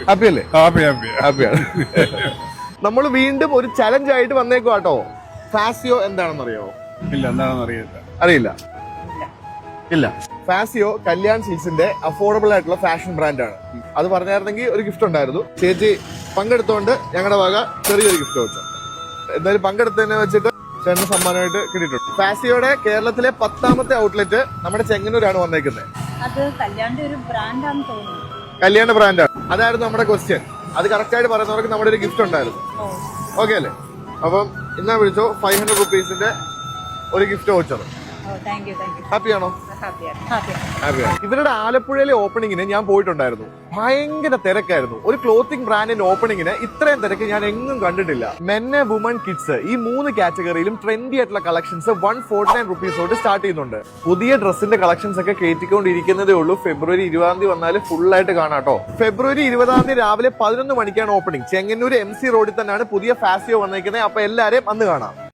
Happy അല്ലേ? ഹാപ്പിയാണ്. നമ്മൾ വീണ്ടും ഒരു ചലഞ്ച് ആയിട്ട് വന്നേക്കുവാട്ടോ. ഫാസിയോ എന്താണെന്ന് അറിയാമോ? ഇല്ല, എന്താണെന്ന് അറിയില്ല. അറിയില്ല. ഇല്ല. ഫാസിയോ കല്യാൺ സിൽക്സിന്റെ അഫോർഡബിൾ ആയിട്ടുള്ള ഫാഷൻ ബ്രാൻഡാണ്. അത് പറഞ്ഞായിരുന്നെങ്കിൽ ഒരു ഗിഫ്റ്റ് ഉണ്ടായിരുന്നു. ചേച്ചി പങ്കെടുത്തോണ്ട് ഞങ്ങളുടെ വക ചെറിയൊരു ഗിഫ്റ്റ് വെച്ചു. എന്തായാലും പങ്കെടുത്തതിനെ വെച്ചിട്ട് ചേട്ടന് സമ്മാനമായിട്ട് കിട്ടിയിട്ടുണ്ട്. ഫാസിയോയുടെ കേരളത്തിലെ 10ാമത്തെ ഔട്ട്ലെറ്റ് നമ്മുടെ ചെങ്ങന്നൂരാണ് വന്നേക്കുന്നത്. അത് കല്യാണിന്റെ ഒരു ബ്രാൻഡാന്ന് തോന്നുന്നു. കല്യാണ ബ്രാൻഡാണ്. അതായിരുന്നു നമ്മുടെ ക്വസ്റ്റ്യൻ. അത് കറക്റ്റ് ആയിട്ട് പറയുന്നവർക്ക് നമ്മുടെ ഒരു ഗിഫ്റ്റ് ഉണ്ടായിരുന്നു. ഓക്കെ അല്ലേ? അപ്പം ഇന്നാ വിളിച്ചോ 500 റുപ്പീസിന്റെ ഒരു ഗിഫ്റ്റ് വൗച്ചർ. ഹാപ്പിയാണോ? ഇവരുടെ ആലപ്പുഴയിലെ ഓപ്പണിങ്ങിന് ഞാൻ പോയിട്ടുണ്ടായിരുന്നു. ഭയങ്കര തിരക്കായിരുന്നു. ഒരു ക്ലോത്തിങ് ബ്രാൻഡിന്റെ ഓപ്പണിങ്ങിന് ഇത്രയും തിരക്ക് ഞാൻ എങ്ങും കണ്ടിട്ടില്ല. മെൻ, വുമൺ, കിഡ്സ് ഈ 3 കാറ്റഗറിയിലും ട്രെൻഡി ആയിട്ടുള്ള കളക്ഷൻസ് 149 റുപ്പീസ് തൊട്ട് സ്റ്റാർട്ട് ചെയ്യുന്നുണ്ട്. പുതിയ ഡ്രസ്സിന്റെ കളക്ഷൻസ് ഒക്കെ കയറ്റിക്കൊണ്ടിരിക്കുന്നതേ ഉള്ളൂ. ഫെബ്രുവരി 20 വന്നാൽ ഫുൾ ആയിട്ട് കാണാട്ടോ. ഫെബ്രുവരി 20 രാവിലെ 11 മണിക്കാണ് ഓപ്പണിംഗ്. ചെങ്ങന്നൂർ MC റോഡിൽ തന്നെയാണ് പുതിയ ഫാസിയോ വന്നിരിക്കുന്നത്. അപ്പൊ എല്ലാരെയും അന്ന് കാണാം.